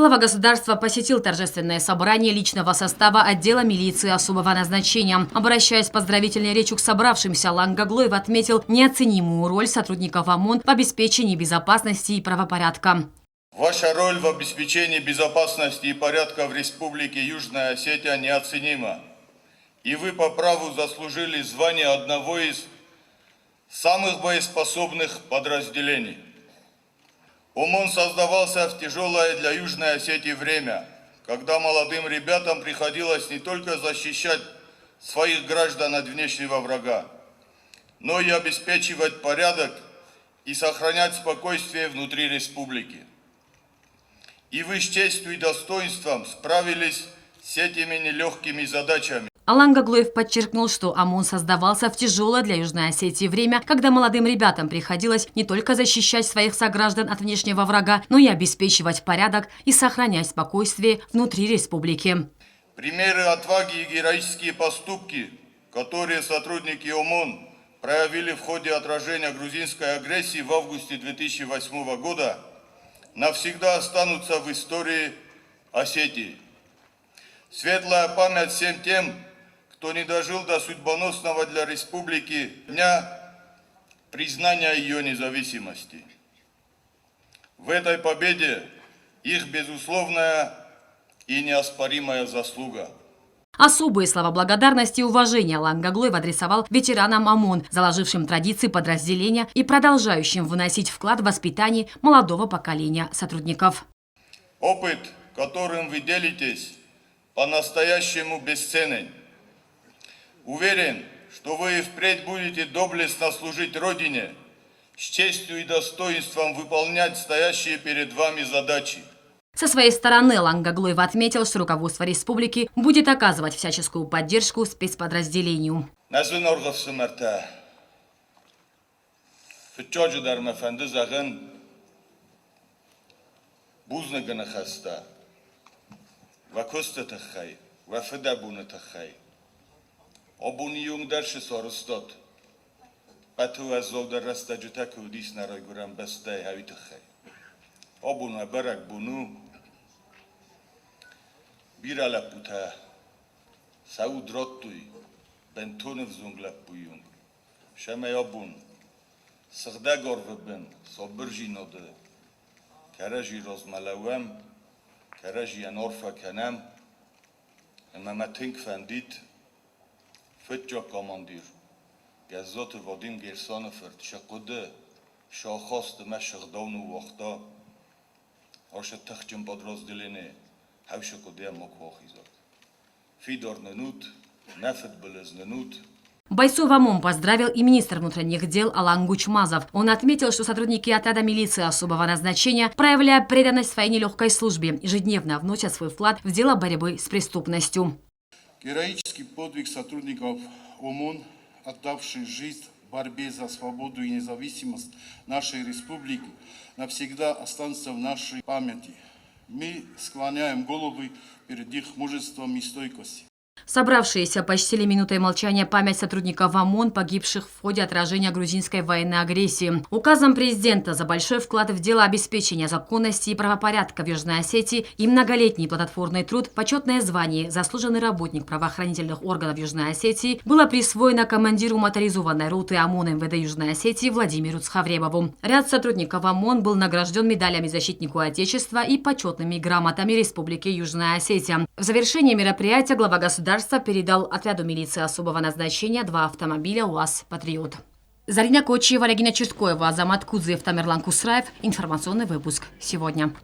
Глава государства посетил торжественное собрание личного состава отдела милиции особого назначения. Обращаясь с поздравительной речью к собравшимся, Алан Гаглоев отметил неоценимую роль сотрудников ОМОН в обеспечении безопасности и правопорядка. Ваша роль в обеспечении безопасности и порядка в Республике Южная Осетия неоценима. И вы по праву заслужили звание одного из самых боеспособных подразделений. ОМОН создавался в тяжелое для Южной Осетии время, когда молодым ребятам приходилось не только защищать своих граждан от внешнего врага, но и обеспечивать порядок и сохранять спокойствие внутри республики. И вы с честью и достоинством справились с этими нелегкими задачами. Алан Гаглоев подчеркнул, что ОМОН создавался в тяжелое для Южной Осетии время, когда молодым ребятам приходилось не только защищать своих сограждан от внешнего врага, но и обеспечивать порядок и сохранять спокойствие внутри республики. Примеры отваги и героические поступки, которые сотрудники ОМОН проявили в ходе отражения грузинской агрессии в августе 2008 года, навсегда останутся в истории Осетии. Светлая память всем тем, кто не дожил до судьбоносного для республики дня признания ее независимости. В этой победе их безусловная и неоспоримая заслуга. Особые слова благодарности и уважения Алан Гаглоев адресовал ветеранам ОМОН, заложившим традиции подразделения и продолжающим вносить вклад в воспитание молодого поколения сотрудников. Опыт, которым вы делитесь, по-настоящему бесценен. Уверен, что вы и впредь будете доблестно служить Родине, с честью и достоинством выполнять стоящие перед вами задачи. Со своей стороны Алан Гаглоев отметил, что руководство республики будет оказывать всяческую поддержку спецподразделению. Обуниюнг дальше соростот. Пату азолда растаджута кудис нарайгурам бастай хавитахай. Обуна барак буну. Бирала пута. Саудротуй. Бентонов зунглап буюнг. Шамай обун. Сагда горвебен. Собржи ноды. Каражи розмалауам. Каражи анорфа канам. Маматинг фандит. Фетчо командир, газоты Вадим Герсонов, шакуды, шахост машгдовну вахта, аш тахчим подразделение, хавшакудия моквахизат. Фидор нанут, нафет белез нанут. Бойцов ОМОН поздравил и министр внутренних дел Алан Гучмазов. Он отметил, что сотрудники отряда милиции особого назначения, проявляя преданность своей нелегкой службе, ежедневно вносят свой вклад в дело борьбы с преступностью. Героический подвиг сотрудников ОМОН, отдавших жизнь в борьбе за свободу и независимость нашей республики, навсегда останется в нашей памяти. Мы склоняем головы перед их мужеством и стойкостью. Собравшиеся почтили минутой молчания память сотрудников ОМОН, погибших в ходе отражения грузинской военной агрессии. Указом президента за большой вклад в дело обеспечения законности и правопорядка в Южной Осетии и многолетний плодотворный труд, почетное звание «Заслуженный работник правоохранительных органов Южной Осетии» было присвоено командиру моторизованной роты ОМОН МВД Южной Осетии Владимиру Цхавребову. Ряд сотрудников ОМОН был награжден медалями защитнику Отечества и почетными грамотами Республики Южная Осетия. В завершении мероприятия глава государства передал отряду милиции особого назначения 2 автомобиля УАЗ «Патриот». Зарина Кочиева, Регина Черткоева, Азамат Кудзиев, Тамерлан Кусраев. Информационный выпуск сегодня.